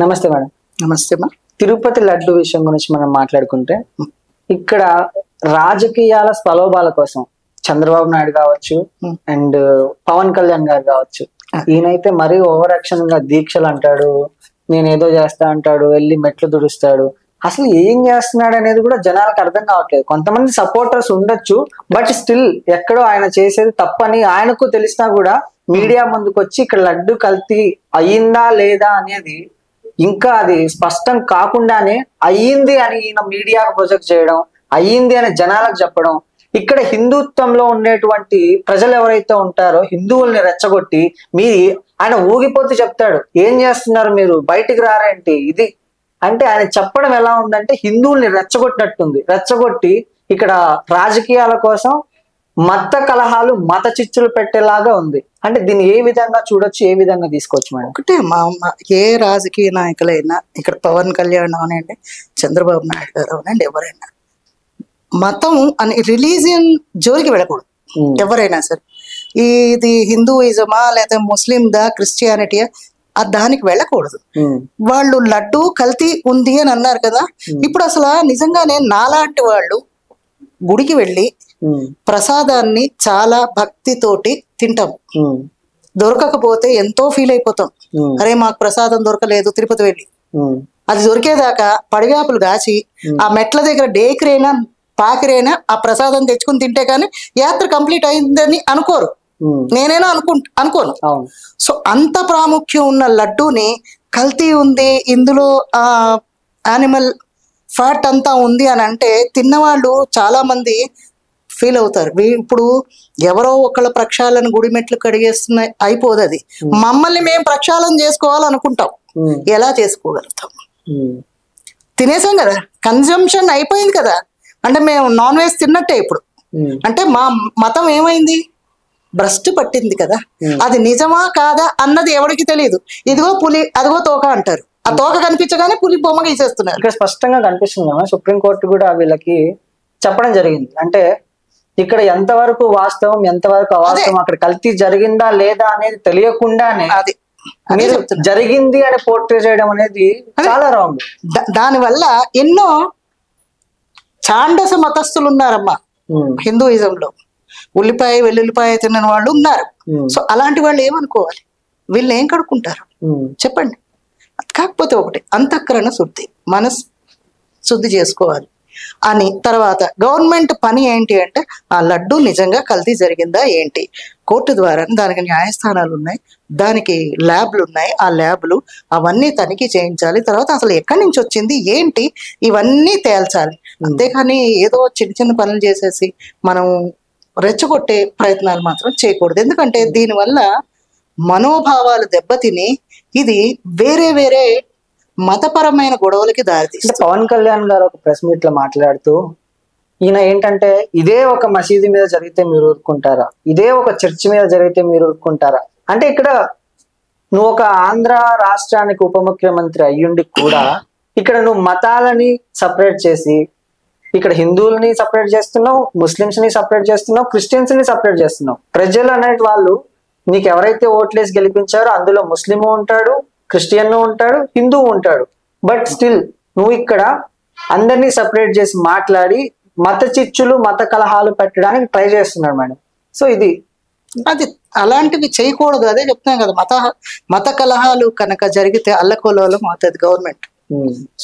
నమస్తే మేడం. నమస్తే మా. తిరుపతి లడ్డు విషయం గురించి మనం మాట్లాడుకుంటే ఇక్కడ రాజకీయాల స్వలోభాల కోసం చంద్రబాబు నాయుడు కావచ్చు అండ్ పవన్ కళ్యాణ్ గారు కావచ్చు, ఈయనైతే మరీ ఓవర్ యాక్షన్ గా దీక్షలు అంటాడు, నేనేదో చేస్తా అంటాడు, వెళ్ళి మెట్లు దుడుస్తాడు. అసలు ఏం చేస్తున్నాడు అనేది కూడా జనాలకు అర్థం కావట్లేదు. కొంతమంది సపోర్టర్స్ ఉండొచ్చు, బట్ స్టిల్ ఎక్కడో ఆయన చేసేది తప్పని ఆయనకు తెలిసినా కూడా మీడియా ముందుకు వచ్చి ఇక్కడ లడ్డు కల్తీ అయ్యిందా లేదా అనేది ఇంకా అది స్పష్టం కాకుండానే అయ్యింది అని ఈయన మీడియాకు ప్రొజెక్ట్ చేయడం, అయ్యింది అని జనాలకు చెప్పడం, ఇక్కడ హిందుత్వంలో ఉండేటువంటి ప్రజలు ఎవరైతే ఉంటారో హిందువుల్ని రెచ్చగొట్టి ఆయన ఊగిపోతూ చెప్తాడు, ఏం చేస్తున్నారు మీరు, బయటికి రారేంటి ఇది అంటే ఆయన చెప్పడం ఎలా ఉందంటే హిందువుల్ని రెచ్చగొట్టినట్టుంది. రెచ్చగొట్టి ఇక్కడ రాజకీయాల కోసం మత కలహాలు మత చిచ్చులు పెట్టేలాగా ఉంది. అంటే దీన్ని ఏ విధంగా చూడొచ్చు, ఏ విధంగా తీసుకోవచ్చు మేడం? ఒకటే ఏ రాజకీయ నాయకులైనా, ఇక్కడ పవన్ కళ్యాణ్ అవనండి, చంద్రబాబు నాయుడు గారు అవనండి, ఎవరైనా మతం అని రిలీజియన్ జోలికి వెళ్ళకూడదు. ఎవరైనా సరే, ఇది హిందూయిజమా లేదా ముస్లిందా క్రిస్టియానిటీయా దానికి వెళ్ళకూడదు. వాళ్ళు లడ్డు కల్తీ ఉంది అని అన్నారు కదా, ఇప్పుడు అసలు నిజంగానే నాలాంటి వాళ్ళు గుడికి వెళ్ళి ప్రసాదాన్ని చాలా భక్తితోటి తింటాం. దొరకకపోతే ఎంతో ఫీల్ అయిపోతాం, అరే మాకు ప్రసాదం దొరకలేదు తిరుపతి వెళ్ళి. అది దొరికేదాకా పడిగాపులు కాచి ఆ మెట్ల దగ్గర డేకిరైనా పాకిరైనా ఆ ప్రసాదం తెచ్చుకుని తింటే కానీ యాత్ర కంప్లీట్ అయిందని అనుకోరు. నేనైనా అనుకోను. సో అంత ప్రాముఖ్యం ఉన్న లడ్డూని కల్తీ ఉంది, ఇందులో ఆ యానిమల్ ఫ్యాట్ అంతా ఉంది అని అంటే తిన్నవాళ్ళు చాలా మంది ఫీల్ అవుతారు. ఇప్పుడు ఎవరో ఒకళ్ళ ప్రక్షాళన గుడి మెట్లు కడిగేస్తున్నాయి అయిపోదు, అది మమ్మల్ని మేము ప్రక్షాళన చేసుకోవాలనుకుంటాం. ఎలా చేసుకోగలుగుతాం? తినేసాం కదా, కన్జంప్షన్ అయిపోయింది కదా, అంటే మేము నాన్ వెజ్ తిన్నట్టే ఇప్పుడు. అంటే మా మతం ఏమైంది, భ్రష్టు పట్టింది కదా. అది నిజమా కాదా అన్నది ఎవరికి తెలియదు. ఇదిగో పులి అదిగో తోక అంటారు, ఆ తోక కనిపించగానే పులి బొమ్మ గీసేస్తున్నారు. ఇక్కడ స్పష్టంగా కనిపిస్తుంది కదా, సుప్రీంకోర్టు కూడా వీళ్ళకి చెప్పడం జరిగింది. అంటే ఇక్కడ ఎంతవరకు వాస్తవం ఎంతవరకు అవాస్తవం, అక్కడ కల్తీ జరిగిందా లేదా అనేది తెలియకుండానే అది మీరు జరిగింది అని పోర్ట్రే చేయడం అనేది చాలా రాంగ్. దానివల్ల ఎన్నో ఛాండస మతస్థులు ఉన్నారమ్మా హిందూయిజంలో. ఉల్లిపాయ వెల్లుల్లిపాయ తిన్న వాళ్ళు ఉన్నారు. సో అలాంటి వాళ్ళు ఏమనుకోవాలి, వీళ్ళు ఏం కడుక్కుంటారు చెప్పండి? కాకపోతే ఒకటి అంతఃకరణ శుద్ధి, మనసు శుద్ధి చేసుకోవాలి అని. తర్వాత గవర్నమెంట్ పని ఏంటి అంటే ఆ లడ్డు నిజంగా కల్తీ జరిగిందా ఏంటి, కోర్టు ద్వారా దానికి న్యాయస్థానాలు ఉన్నాయి, దానికి ల్యాబ్లు ఉన్నాయి, ఆ ల్యాబ్లు అవన్నీ తనిఖీ చేయించాలి. తర్వాత అసలు ఎక్కడి నుంచి వచ్చింది ఏంటి ఇవన్నీ తేల్చాలి. అంతేకాని ఏదో చిన్న చిన్న పనులు చేసేసి మనం రెచ్చగొట్టే ప్రయత్నాలు మాత్రం చేయకూడదు. ఎందుకంటే దీనివల్ల మనోభావాలు దెబ్బతిని ఇది వేరే వేరే మతపరమైన గొడవలకి దారితీస్తుంది. పవన్ కళ్యాణ్ గారు ఒక ప్రెస్ మీట్ లో మాట్లాడుతూ ఈయన ఏంటంటే ఇదే ఒక మసీదు మీద జరిగితే మీరు ఊరుకుంటారా, ఇదే ఒక చర్చి మీద జరిగితే మీరు ఊరుకుంటారా అంటే, ఇక్కడ నువ్వు ఒక ఆంధ్ర రాష్ట్రానికి ఉప ముఖ్యమంత్రి అయ్యుండి కూడా ఇక్కడ నువ్వు మతాలని సపరేట్ చేసి ఇక్కడ హిందువులని సపరేట్ చేస్తున్నావు, ముస్లిమ్స్ ని సపరేట్ చేస్తున్నావు, క్రిస్టియన్స్ ని సపరేట్ చేస్తున్నావు. ప్రజలు అనే వాళ్ళు నీకు ఎవరైతే ఓట్లేసి గెలిపించారో అందులో ముస్లిము ఉంటాడు, క్రిస్టియన్ ఉంటాడు, హిందువు ఉంటాడు. బట్ స్టిల్ నువ్వు ఇక్కడ అందరినీ సపరేట్ చేసి మాట్లాడి మత చిచ్చులు మత కలహాలు పెట్టడానికి ట్రై చేస్తున్నాడు మేడం. సో అది అలాంటివి చేయకూడదు. అదే చెప్తున్నాం కదా, మత కలహాలు కనుక జరిగితే అల్లకొల్లోలం అవుతుంది గవర్నమెంట్.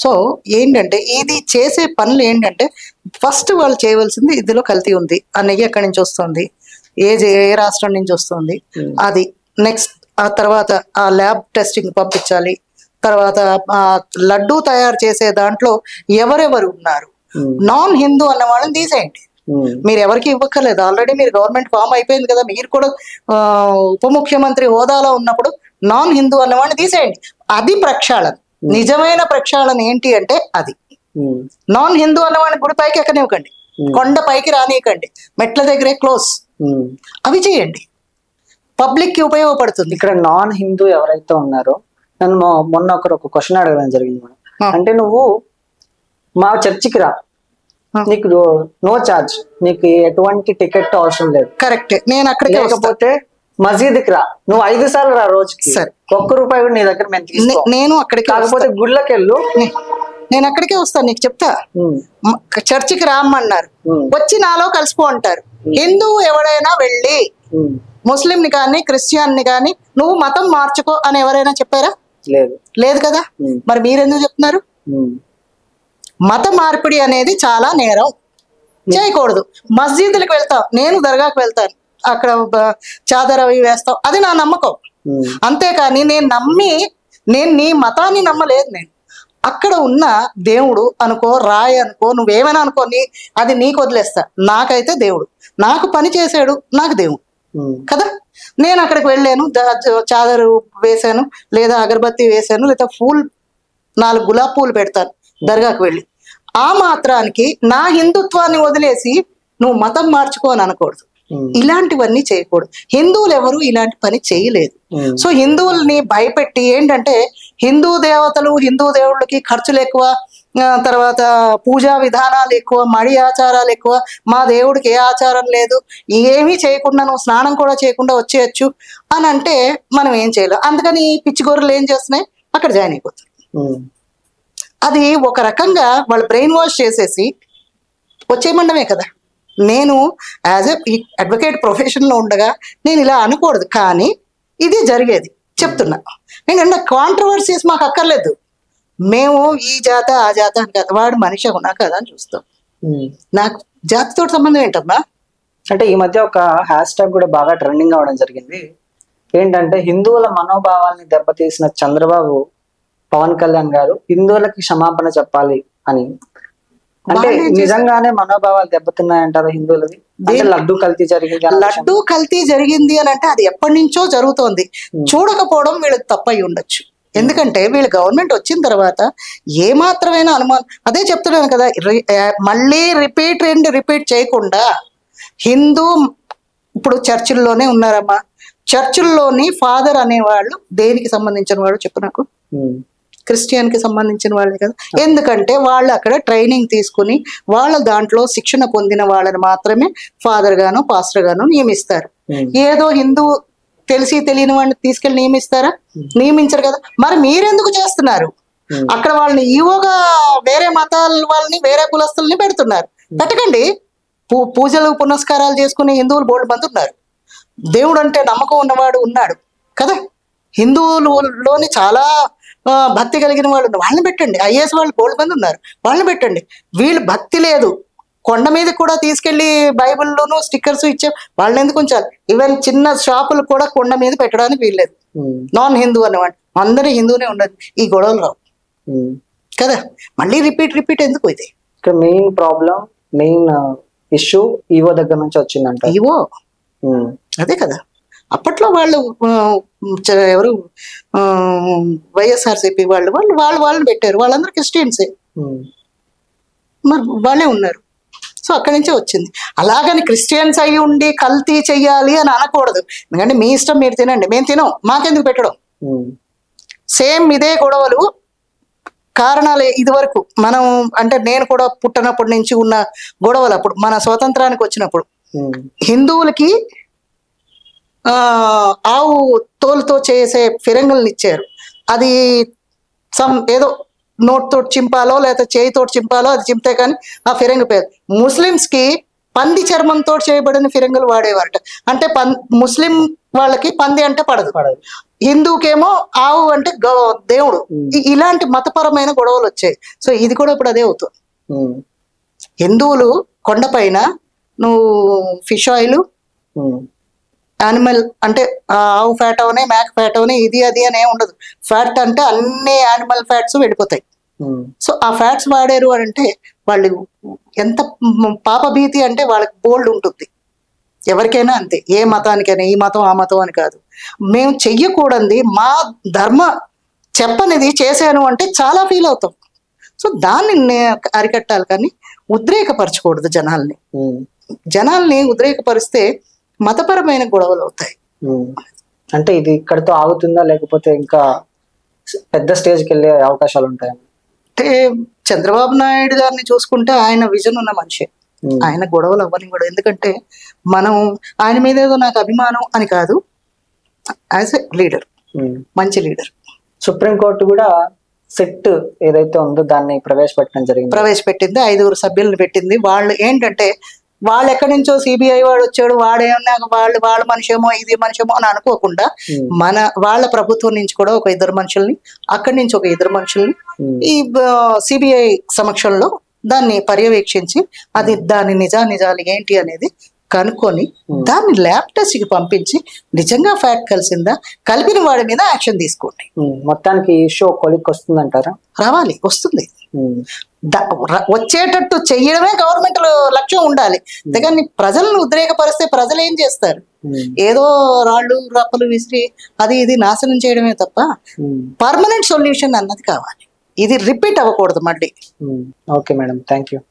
సో ఏంటంటే ఇది చేసే పనులు ఏంటంటే ఫస్ట్ వాళ్ళు చేయవలసింది ఇందులో కల్తీ ఉంది, ఆ నెయ్యి ఎక్కడి నుంచి వస్తుంది, ఏ రాష్ట్రం నుంచి వస్తుంది అది. నెక్స్ట్ ఆ తర్వాత ఆ ల్యాబ్ టెస్టింగ్ పంపించాలి. తర్వాత ఆ లడ్డూ తయారు చేసే దాంట్లో ఎవరెవరు ఉన్నారు, నాన్ హిందూ అన్న వాళ్ళని తీసేయండి. మీరు ఎవరికి ఇవ్వక్కర్లేదు, ఆల్రెడీ మీరు గవర్నమెంట్ ఫామ్ అయిపోయింది కదా, మీరు కూడా ఉప ముఖ్యమంత్రి హోదాలో ఉన్నప్పుడు నాన్ హిందూ అన్న వాళ్ళని తీసేయండి. అది ప్రక్షాళన. నిజమైన ప్రక్షాళన ఏంటి అంటే అది. నాన్ హిందూ అన్న వాళ్ళని గుడి పైకి ఎక్కనివ్వకండి, కొండ పైకి రానియకండి, మెట్ల దగ్గరే క్లోజ్, అవి చేయండి, పబ్లిక్ కి ఉపయోగపడుతుంది. ఇక్కడ నాన్ హిందూ ఎవరైతే ఉన్నారో నన్ను మొన్న ఒక క్వశ్చన్ అడగడం జరిగింది మేడం. అంటే నువ్వు మా చర్చికి రా, నీకు నో చార్జ్, నీకు ఎటువంటి టికెట్ అవసరం లేదు. కరెక్ట్. నేను అక్కడికి లేకపోతే మసీదుకి రా, నువ్వు 5 సార్లు రా రోజుకి, సరే. ₹1 కూడా నీ దగ్గర మేము తీసుకో. నేను అక్కడికి కాకపోతే గుళ్ళకి వెళ్ళు. నేను అక్కడికే వస్తాను, నీకు చెప్తా. చర్చికి రామ్మన్నారు, వచ్చి నాలో కలిసిపో అంటారు. హిందువు ఎవడైనా వెళ్ళి ముస్లింని కానీ క్రిస్టియన్ని కానీ నువ్వు మతం మార్చుకో అని ఎవరైనా చెప్పారా? లేదు. లేదు కదా. మరి మీరెందుకు చెప్తున్నారు? మత మార్పిడి అనేది చాలా నేరం, చేయకూడదు. మస్జిద్లకు వెళ్తాం, నేను దర్గాకు వెళ్తాను, అక్కడ చాదర్ అవి వేస్తాం, అది నా నమ్మకం. అంతేకాని నేను నీ మతాన్ని నమ్మలేదు. నేను అక్కడ ఉన్న దేవుడు అనుకో, రాయి అనుకో, నువ్వేమైనా అనుకో, అది నీకు వదిలేస్తా. నాకైతే దేవుడు, నాకు పని చేసాడు, నాకు దేవుడు కదా. నేను అక్కడికి వెళ్ళాను, చాదరు వేసాను, లేదా అగరబత్తి వేసాను, లేదా 4 గులాబీ పూలు పెడతాను దర్గాకు వెళ్ళి. ఆ మాత్రానికి నా హిందుత్వాన్ని వదిలేసి నువ్వు మతం మార్చుకో అని అనకూడదు. ఇలాంటివన్నీ చేయకూడదు. హిందువులు ఎవరు ఇలాంటి పని చేయలేదు. సో హిందువుల్ని భయపెట్టి ఏంటంటే హిందూ దేవతలు, హిందూ దేవుళ్ళకి ఖర్చులు ఎక్కువ, తర్వాత పూజా విధానాలు ఎక్కువ, మడి ఆచారాలు ఎక్కువ, మా దేవుడికి ఏ ఆచారం లేదు, ఏమీ చేయకుండా నువ్వు స్నానం కూడా చేయకుండా వచ్చేయచ్చు అని అంటే మనం ఏం చేయలేం. అందుకని పిచ్చి గొర్రెలు ఏం చేస్తున్నాయి, అక్కడ జాయిన్ అయిపోతారు. అది ఒక రకంగా వాళ్ళు బ్రెయిన్ వాష్ చేసేసి వచ్చేయమండమే కదా. నేను యాజ్ ఎ అడ్వకేట్ ప్రొఫెషన్లో ఉండగా నేను ఇలా అనకూడదు, కానీ ఇది జరిగేది చెప్తున్నా. ఎందుకంటే కాంట్రవర్సీస్ మాకు అక్కర్లేదు. మేము ఈ జాత ఆ జాత అని కదా, వాడు మనిషి ఉన్నా కదా అని చూస్తాం. నాకు జాతితో సంబంధం ఏంటమ్మా? అంటే ఈ మధ్య ఒక హ్యాష్ ట్యాగ్ కూడా బాగా ట్రెండింగ్ అవడం జరిగింది. ఏంటంటే హిందువుల మనోభావాల్ని దెబ్బతీసిన చంద్రబాబు, పవన్ కళ్యాణ్ గారు హిందువులకి క్షమాపణ చెప్పాలి అని. అంటే నిజంగానే మనోభావాలు దెబ్బతున్నాయంటారు హిందువులది? లడ్డు కల్తీ జరిగింది, లడ్డు కల్తీ జరిగింది అని అంటే అది ఎప్పటి నుంచో జరుగుతోంది. చూడకపోవడం వీళ్ళకి తప్పయి ఉండొచ్చు. ఎందుకంటే వీళ్ళ గవర్నమెంట్ వచ్చిన తర్వాత ఏమాత్రమైన అనుమానం, అదే చెప్తున్నాను కదా, మళ్ళీ రిపీట్ చేయకుండా హిందూ ఇప్పుడు చర్చిల్లోనే ఉన్నారమ్మా. చర్చిల్లోని ఫాదర్ అనేవాళ్ళు దేనికి సంబంధించిన వాడు చెప్పు నాకు? క్రిస్టియన్ కి సంబంధించిన వాళ్ళే కదా. ఎందుకంటే వాళ్ళు అక్కడ ట్రైనింగ్ తీసుకుని వాళ్ళ దాంట్లో శిక్షణ పొందిన వాళ్ళని మాత్రమే ఫాదర్ గాను పాస్టర్ గాను నియమిస్తారు. ఏదో హిందూ తెలిసి తెలియని వాడిని తీసుకెళ్లి నియమిస్తారా? నియమించరు కదా. మరి మీరెందుకు చేస్తున్నారు? అక్కడ వాళ్ళని ఈవోగా వేరే మతాల వాళ్ళని, వేరే కులస్తుల్ని పెడుతున్నారు. పెట్టకండి. పూజలు పునస్కారాలు చేసుకునే హిందువులు బోల్డ్ మంది ఉన్నారు. దేవుడు అంటే నమ్మకం ఉన్నవాడు ఉన్నాడు కదా. హిందువులోని చాలా భక్తి కలిగిన వాళ్ళు వాళ్ళని పెట్టండి. ఐఏఎస్ వాళ్ళు బోల్డ్ మంది ఉన్నారు, వాళ్ళని పెట్టండి. వీళ్ళు భక్తి లేదు, కొండ మీద కూడా తీసుకెళ్లి బైబిల్లోనూ స్టిక్కర్స్ ఇచ్చే వాళ్ళని ఎందుకు ఉంచాలి? ఈవెన్ చిన్న షాపులు కూడా కొండ మీద పెట్టడానికి వీల్లేదు. నాన్ హిందూ అన్నమాట, అందరూ హిందూనే ఉండదు. ఈ గొడవలు రావు కదా. మళ్ళీ రిపీట్ ఎందుకు? ఇది ఇక్కడ main problem, main issue EO దగ్గర నుంచి వచ్చిందంట. ఈవో అదే కదా. అప్పట్లో వాళ్ళు ఎవరు వైఎస్ఆర్సీపీ వాళ్ళని పెట్టారు. వాళ్ళందరూ క్రిస్టియన్సే, మరి వాళ్ళే ఉన్నారు. సో అక్కడి నుంచే వచ్చింది. అలాగని క్రిస్టియన్స్ అయి ఉండి కల్తీ చెయ్యాలి అని అనకూడదు. ఎందుకంటే మీ ఇష్టం, మీరు తినండి, మేము తినం, మాకెందుకు పెట్టడం? సేమ్ ఇదే గొడవలు కారణాలు ఇది వరకు మనం అంటే నేను కూడా పుట్టినప్పటి నుంచి ఉన్న గొడవలు. అప్పుడు మన స్వాతంత్రానికి వచ్చినప్పుడు హిందువులకి ఆవు తోలుతో చేసే ఫిరంగుల్ని ఇచ్చారు. అది ఏదో నోట్తో చింపాలో లేదా చేయితో చింపాలో అది చింపితే కానీ ఆ ఫిరంగు పేరు. ముస్లిమ్స్ కి పంది చర్మంతో చేయబడిన ఫిరంగులు వాడేవారట. అంటే ముస్లిం వాళ్ళకి పంది అంటే పడదు, హిందూకేమో ఆవు అంటే దేవుడు. ఇలాంటి మతపరమైన గొడవలు వచ్చాయి. సో ఇది కూడా ఇప్పుడు అదే అవుతుంది. హిందువులు కొండపైన నువ్వు ఫిష్ ఆయిల్, యానిమల్ అంటే ఆవు ఫ్యాట్ అవనే, మేక ఫ్యాట్ అవనే, ఇది అది అనే ఉండదు. ఫ్యాట్ అంటే అన్ని యానిమల్ ఫ్యాట్స్ వెళ్ళిపోతాయి. సో ఆ ఫ్యాట్స్ వాడారు అని అంటే వాళ్ళు ఎంత పాపభీతి అంటే వాళ్ళకి బోల్డ్ ఉంటుంది. ఎవరికైనా అంతే, ఏ మతానికైనా, ఈ మతం ఆ మతం అని కాదు. మేము చెయ్యకూడదు, మా ధర్మ చెప్పనిది చేశాను అంటే చాలా ఫీల్ అవుతాం. సో దాన్ని అరికట్టాలి, కానీ ఉద్రేకపరచకూడదు జనాల్ని. జనాల్ని ఉద్రేకపరిస్తే మతపరమైన గొడవలు అవుతాయి. అంటే ఇది ఇక్కడితో ఆగుతుందా, లేకపోతే ఇంకా పెద్ద స్టేజ్కి వెళ్ళే అవకాశాలు ఉంటాయి? అంటే చంద్రబాబు నాయుడు గారిని చూసుకుంటే ఆయన విజన్ ఉన్న మనిషి. ఆయన గొడవలు అవ్వని కూడా. ఎందుకంటే మనం ఆయన మీద ఏదో నాకు అభిమానం అని కాదు, యాజ్ ఎ లీడర్, మంచి లీడర్. సుప్రీంకోర్టు కూడా సిట్ ఏదైతే ఉందో దాన్ని ప్రవేశపెట్టింది. 5 సభ్యులను పెట్టింది. వాళ్ళు ఏంటంటే వాళ్ళు ఎక్కడి నుంచో సిబిఐ వాడు వచ్చాడు, వాడేమన్నా వాళ్ళ మనిషేమో ఇది మనిషేమో అని అనుకోకుండా వాళ్ళ ప్రభుత్వం నుంచి కూడా ఒక 2 మనుషుల్ని, అక్కడి నుంచి ఒక 2 మనుషుల్ని ఈ సిబిఐ సమక్షంలో దాన్ని పర్యవేక్షించి దాని నిజాలు ఏంటి అనేది కనుక్కొని దాన్ని ల్యాబ్ టెస్ట్ కి పంపించి నిజంగా ఫ్యాక్ట్ కలిసిందా, కలిపిన వాడి మీద యాక్షన్ తీసుకోండి. మొత్తానికి ఈ షో కొలిక్ వస్తుందంటారా? రావాలి, వస్తుంది. వచ్చేటట్టు చెయ్యడమే గవర్నమెంట్ లక్ష్యం ఉండాలి. అంతేగాని ప్రజలను ఉద్రేకపరిస్తే ప్రజలు ఏం చేస్తారు? ఏదో రాళ్ళు రప్పలు విసిరి అది ఇది నాశనం చేయడమే తప్ప పర్మనెంట్ సొల్యూషన్ అన్నది కావాలి. ఇది రిపీట్ అవ్వకూడదు మళ్ళీ. Okay madam, thank you.